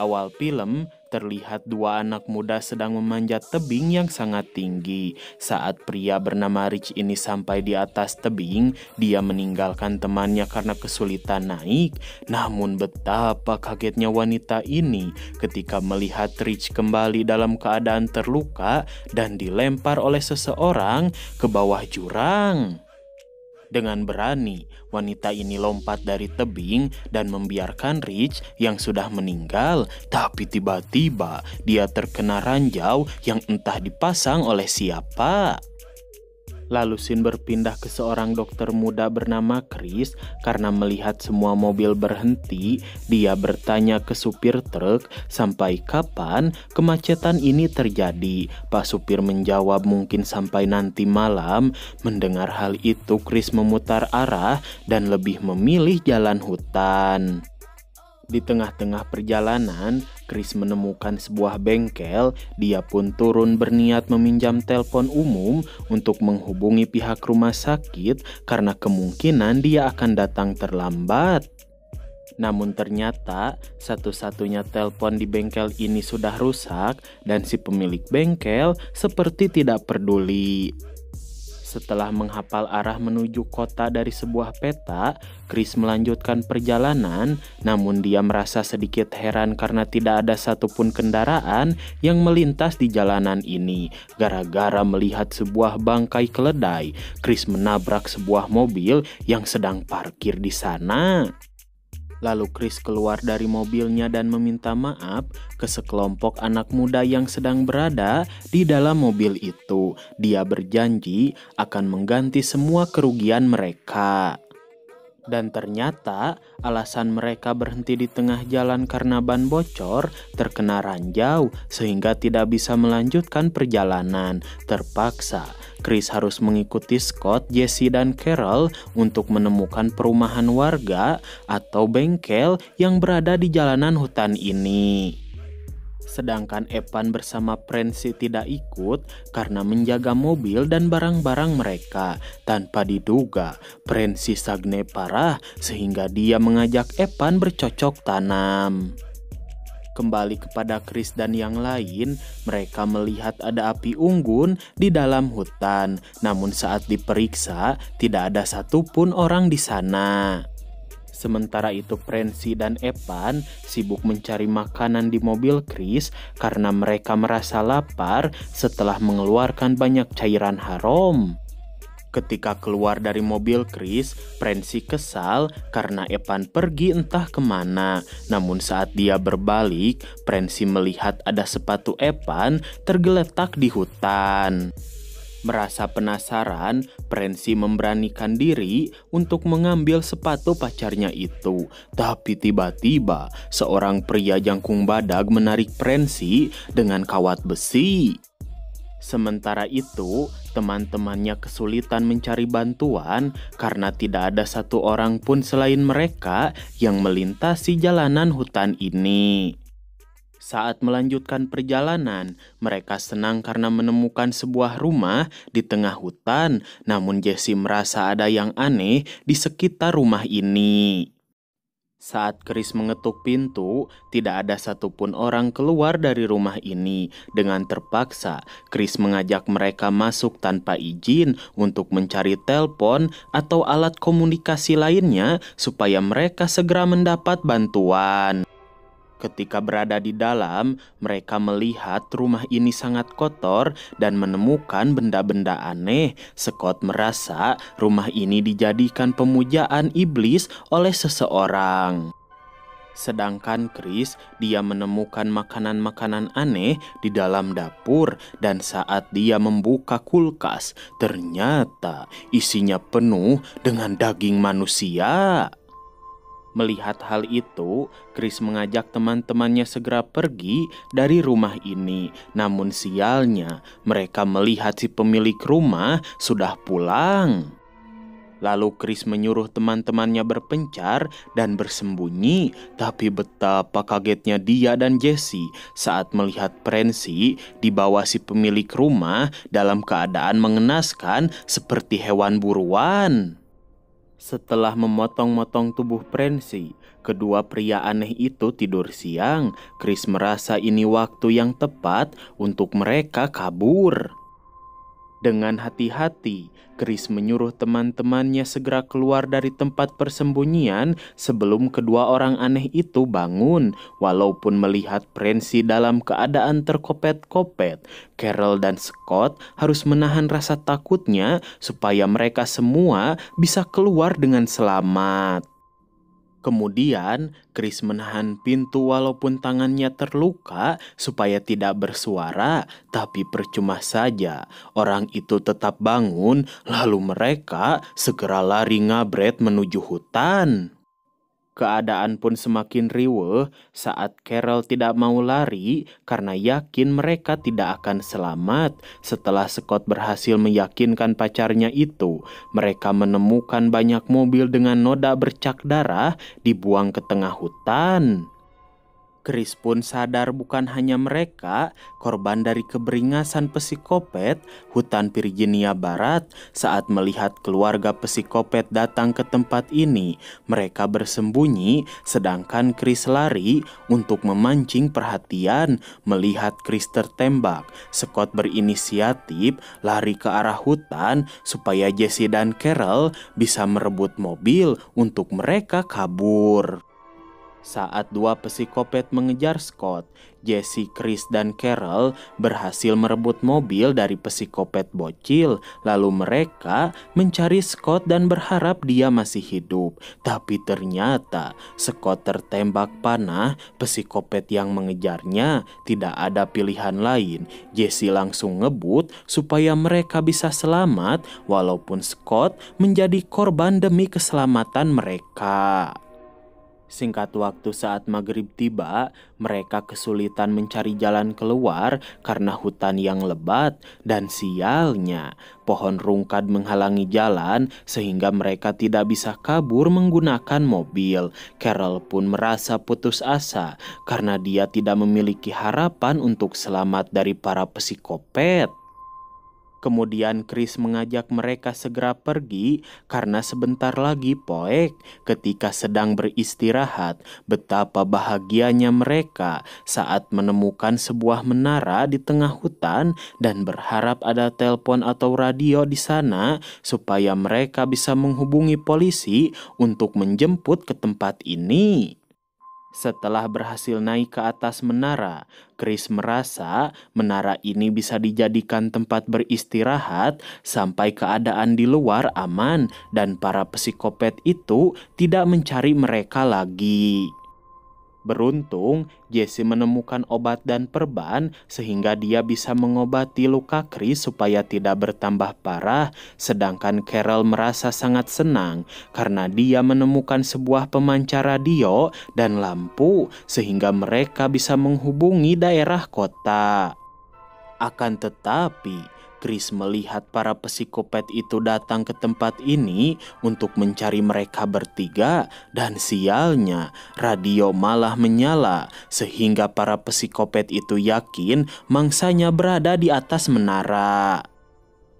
awal film, terlihat dua anak muda sedang memanjat tebing yang sangat tinggi. Saat pria bernama Rich ini sampai di atas tebing, dia meninggalkan temannya karena kesulitan naik. Namun betapa kagetnya wanita ini ketika melihat Rich kembali dalam keadaan terluka dan dilempar oleh seseorang ke bawah jurang. Dengan berani, wanita ini lompat dari tebing dan membiarkan Rich yang sudah meninggal. Tapi tiba-tiba dia terkena ranjau yang entah dipasang oleh siapa. Lalu scene berpindah ke seorang dokter muda bernama Chris. Karena melihat semua mobil berhenti, dia bertanya ke supir truk sampai kapan kemacetan ini terjadi. Pak supir menjawab mungkin sampai nanti malam. Mendengar hal itu, Chris memutar arah dan lebih memilih jalan hutan. Di tengah-tengah perjalanan, Chris menemukan sebuah bengkel. Dia pun turun berniat meminjam telepon umum untuk menghubungi pihak rumah sakit karena kemungkinan dia akan datang terlambat. Namun ternyata satu-satunya telepon di bengkel ini sudah rusak dan si pemilik bengkel seperti tidak peduli. Setelah menghafal arah menuju kota dari sebuah peta, Chris melanjutkan perjalanan, namun dia merasa sedikit heran karena tidak ada satupun kendaraan yang melintas di jalanan ini. Gara-gara melihat sebuah bangkai keledai, Chris menabrak sebuah mobil yang sedang parkir di sana. Lalu Chris keluar dari mobilnya dan meminta maaf ke sekelompok anak muda yang sedang berada di dalam mobil itu. Dia berjanji akan mengganti semua kerugian mereka. Dan ternyata alasan mereka berhenti di tengah jalan karena ban bocor terkena ranjau sehingga tidak bisa melanjutkan perjalanan. Terpaksa Chris harus mengikuti Scott, Jesse, dan Carol untuk menemukan perumahan warga atau bengkel yang berada di jalanan hutan ini. Sedangkan Evan bersama Prancy tidak ikut karena menjaga mobil dan barang-barang mereka. Tanpa diduga, Prancy sagne parah sehingga dia mengajak Evan bercocok tanam. Kembali kepada Chris dan yang lain, mereka melihat ada api unggun di dalam hutan. Namun saat diperiksa, tidak ada satupun orang di sana. Sementara itu Prancy dan Evan sibuk mencari makanan di mobil Chris karena mereka merasa lapar setelah mengeluarkan banyak cairan harum. Ketika keluar dari mobil Chris, Prancy kesal karena Evan pergi entah kemana. Namun saat dia berbalik, Prancy melihat ada sepatu Evan tergeletak di hutan. Merasa penasaran, Prancy memberanikan diri untuk mengambil sepatu pacarnya itu. Tapi tiba-tiba seorang pria jangkung badak menarik Prancy dengan kawat besi. Sementara itu, teman-temannya kesulitan mencari bantuan karena tidak ada satu orang pun selain mereka yang melintasi jalanan hutan ini. Saat melanjutkan perjalanan, mereka senang karena menemukan sebuah rumah di tengah hutan. Namun Jesse merasa ada yang aneh di sekitar rumah ini. Saat Chris mengetuk pintu, tidak ada satupun orang keluar dari rumah ini. Dengan terpaksa, Chris mengajak mereka masuk tanpa izin untuk mencari telepon atau alat komunikasi lainnya supaya mereka segera mendapat bantuan. Ketika berada di dalam, mereka melihat rumah ini sangat kotor dan menemukan benda-benda aneh. Scott merasa rumah ini dijadikan pemujaan iblis oleh seseorang. Sedangkan Chris, dia menemukan makanan-makanan aneh di dalam dapur. Dan saat dia membuka kulkas, ternyata isinya penuh dengan daging manusia. Melihat hal itu, Chris mengajak teman-temannya segera pergi dari rumah ini. Namun sialnya, mereka melihat si pemilik rumah sudah pulang. Lalu Chris menyuruh teman-temannya berpencar dan bersembunyi. Tapi betapa kagetnya dia dan Jesse saat melihat Prancy dibawa si pemilik rumah dalam keadaan mengenaskan seperti hewan buruan. Setelah memotong-motong tubuh Prensi, kedua pria aneh itu tidur siang. Chris merasa ini waktu yang tepat untuk mereka kabur. Dengan hati-hati, Chris menyuruh teman-temannya segera keluar dari tempat persembunyian sebelum kedua orang aneh itu bangun. Walaupun melihat Prensi dalam keadaan terkopet-kopet, Carol dan Scott harus menahan rasa takutnya supaya mereka semua bisa keluar dengan selamat. Kemudian, Chris menahan pintu walaupun tangannya terluka supaya tidak bersuara, tapi percuma saja. Orang itu tetap bangun, lalu mereka segera lari ngabret menuju hutan. Keadaan pun semakin riweuh saat Carol tidak mau lari karena yakin mereka tidak akan selamat. Setelah Scott berhasil meyakinkan pacarnya itu, mereka menemukan banyak mobil dengan noda bercak darah dibuang ke tengah hutan. Chris pun sadar bukan hanya mereka korban dari keberingasan psikopet hutan Virginia Barat. Saat melihat keluarga psikopet datang ke tempat ini, mereka bersembunyi sedangkan Chris lari untuk memancing perhatian. Melihat Chris tertembak, Scott berinisiatif lari ke arah hutan supaya Jesse dan Carol bisa merebut mobil untuk mereka kabur. Saat dua psikopet mengejar Scott, Jesse, Chris, dan Carol berhasil merebut mobil dari psikopet bocil. Lalu mereka mencari Scott dan berharap dia masih hidup. Tapi ternyata Scott tertembak panah. Psikopet yang mengejarnya tidak ada pilihan lain. Jesse langsung ngebut supaya mereka bisa selamat, walaupun Scott menjadi korban demi keselamatan mereka. Singkat waktu saat maghrib tiba, mereka kesulitan mencari jalan keluar karena hutan yang lebat dan sialnya, pohon rungkad menghalangi jalan sehingga mereka tidak bisa kabur menggunakan mobil. Carol pun merasa putus asa karena dia tidak memiliki harapan untuk selamat dari para psikopet. Kemudian Chris mengajak mereka segera pergi karena sebentar lagi poek. Ketika sedang beristirahat, betapa bahagianya mereka saat menemukan sebuah menara di tengah hutan dan berharap ada telepon atau radio di sana supaya mereka bisa menghubungi polisi untuk menjemput ke tempat ini. Setelah berhasil naik ke atas menara, Chris merasa menara ini bisa dijadikan tempat beristirahat sampai keadaan di luar aman dan para psikopet itu tidak mencari mereka lagi. Beruntung, Jesse menemukan obat dan perban sehingga dia bisa mengobati luka Chris supaya tidak bertambah parah. Sedangkan Carol merasa sangat senang karena dia menemukan sebuah pemancar radio dan lampu sehingga mereka bisa menghubungi daerah kota. Akan tetapi, Chris melihat para psikopet itu datang ke tempat ini untuk mencari mereka bertiga dan sialnya radio malah menyala sehingga para psikopet itu yakin mangsanya berada di atas menara.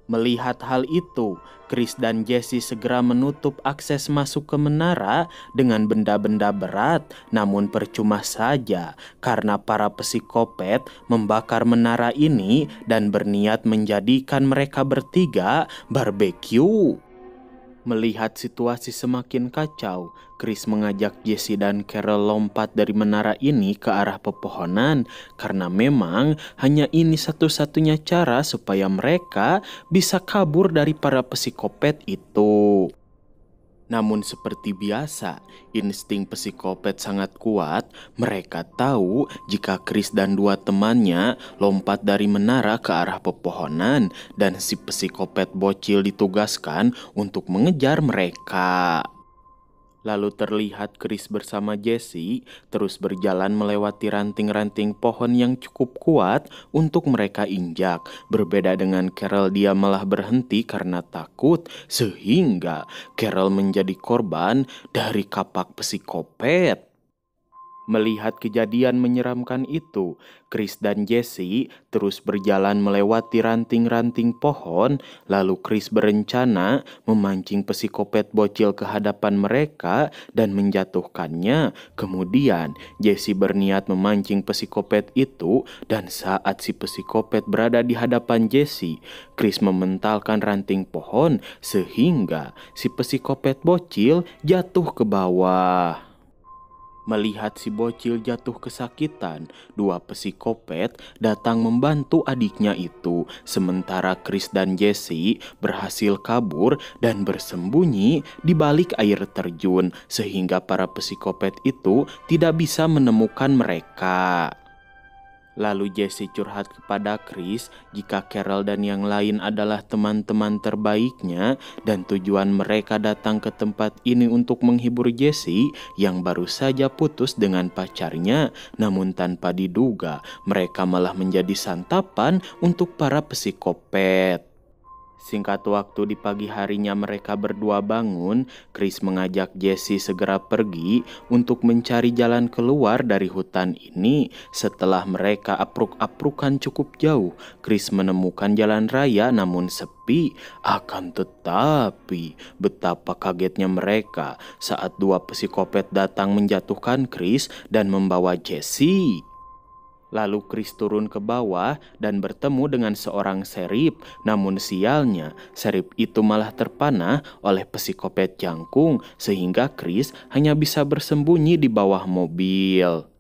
Melihat hal itu, Chris dan Jesse segera menutup akses masuk ke menara dengan benda-benda berat. Namun percuma saja karena para psikopet membakar menara ini dan berniat menjadikan mereka bertiga barbeque. Melihat situasi semakin kacau, Chris mengajak Jesse dan Carol lompat dari menara ini ke arah pepohonan karena memang hanya ini satu-satunya cara supaya mereka bisa kabur dari para psikopet itu. Namun seperti biasa, insting psikopet sangat kuat. Mereka tahu jika Chris dan dua temannya lompat dari menara ke arah pepohonan dan si psikopet bocil ditugaskan untuk mengejar mereka. Lalu terlihat Chris bersama Jesse terus berjalan melewati ranting-ranting pohon yang cukup kuat untuk mereka injak. Berbeda dengan Carol, dia malah berhenti karena takut sehingga Carol menjadi korban dari kapak psikopet. Melihat kejadian menyeramkan itu, Chris dan Jesse terus berjalan melewati ranting-ranting pohon, lalu Chris berencana memancing psikopat bocil ke hadapan mereka dan menjatuhkannya. Kemudian, Jesse berniat memancing psikopat itu dan saat si psikopat berada di hadapan Jesse, Chris mementalkan ranting pohon sehingga si psikopat bocil jatuh ke bawah. Melihat si bocil jatuh kesakitan, dua psikopat datang membantu adiknya itu. Sementara Chris dan Jesse berhasil kabur dan bersembunyi di balik air terjun, sehingga para psikopat itu tidak bisa menemukan mereka. Lalu Jesse curhat kepada Chris jika Carol dan yang lain adalah teman-teman terbaiknya dan tujuan mereka datang ke tempat ini untuk menghibur Jesse yang baru saja putus dengan pacarnya. Namun tanpa diduga mereka malah menjadi santapan untuk para psikopat. Singkat waktu di pagi harinya mereka berdua bangun, Chris mengajak Jesse segera pergi untuk mencari jalan keluar dari hutan ini. Setelah mereka apruk-aprukan cukup jauh, Chris menemukan jalan raya namun sepi. Akan tetapi, betapa kagetnya mereka saat dua psikopat datang menjatuhkan Chris dan membawa Jesse. Lalu Chris turun ke bawah dan bertemu dengan seorang serip. Namun sialnya, serip itu malah terpanah oleh psikopat jangkung sehingga Chris hanya bisa bersembunyi di bawah mobil.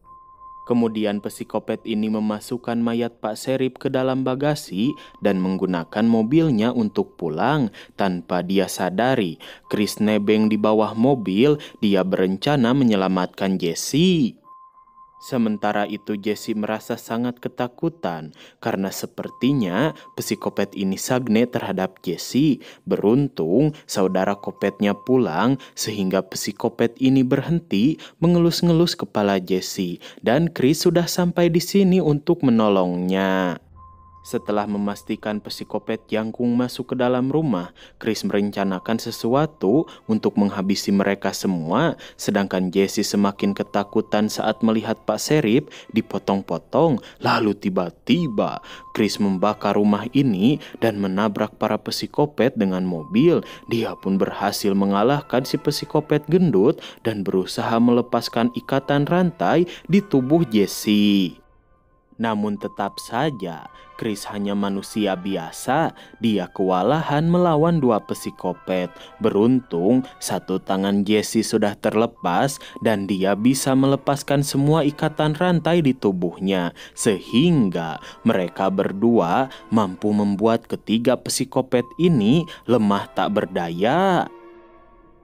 Kemudian psikopat ini memasukkan mayat Pak Serip ke dalam bagasi dan menggunakan mobilnya untuk pulang. Tanpa dia sadari, Chris nebeng di bawah mobil. Dia berencana menyelamatkan Jesse. Sementara itu Jesse merasa sangat ketakutan karena sepertinya psikopat ini sagne terhadap Jesse. Beruntung saudara kopetnya pulang sehingga psikopat ini berhenti mengelus-ngelus kepala Jesse dan Chris sudah sampai di sini untuk menolongnya. Setelah memastikan psikopat jangkung masuk ke dalam rumah, Chris merencanakan sesuatu untuk menghabisi mereka semua, sedangkan Jesse semakin ketakutan saat melihat Pak Serip dipotong-potong. Lalu tiba-tiba Chris membakar rumah ini dan menabrak para psikopat dengan mobil. Dia pun berhasil mengalahkan si psikopat gendut dan berusaha melepaskan ikatan rantai di tubuh Jesse. Namun tetap saja, Chris hanya manusia biasa. Dia kewalahan melawan dua psikopat. Beruntung, satu tangan Jesse sudah terlepas dan dia bisa melepaskan semua ikatan rantai di tubuhnya. Sehingga mereka berdua mampu membuat ketiga psikopat ini lemah tak berdaya.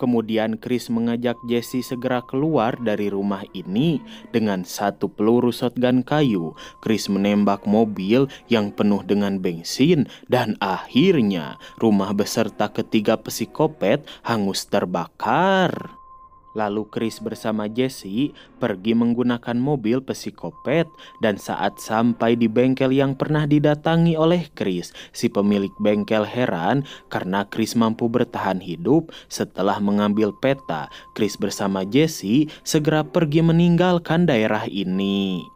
Kemudian Chris mengajak Jesse segera keluar dari rumah ini. Dengan satu peluru shotgun kayu, Chris menembak mobil yang penuh dengan bensin dan akhirnya rumah beserta ketiga psikopat hangus terbakar. Lalu Chris bersama Jesse pergi menggunakan mobil psikopat dan saat sampai di bengkel yang pernah didatangi oleh Chris, si pemilik bengkel heran karena Chris mampu bertahan hidup. Setelah mengambil peta, Chris bersama Jesse segera pergi meninggalkan daerah ini.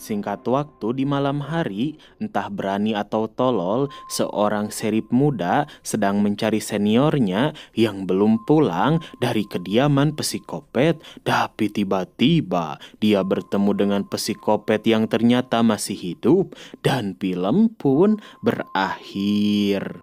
Singkat waktu di malam hari, entah berani atau tolol, seorang serip muda sedang mencari seniornya yang belum pulang dari kediaman psikopat. Tapi tiba-tiba dia bertemu dengan psikopat yang ternyata masih hidup dan film pun berakhir.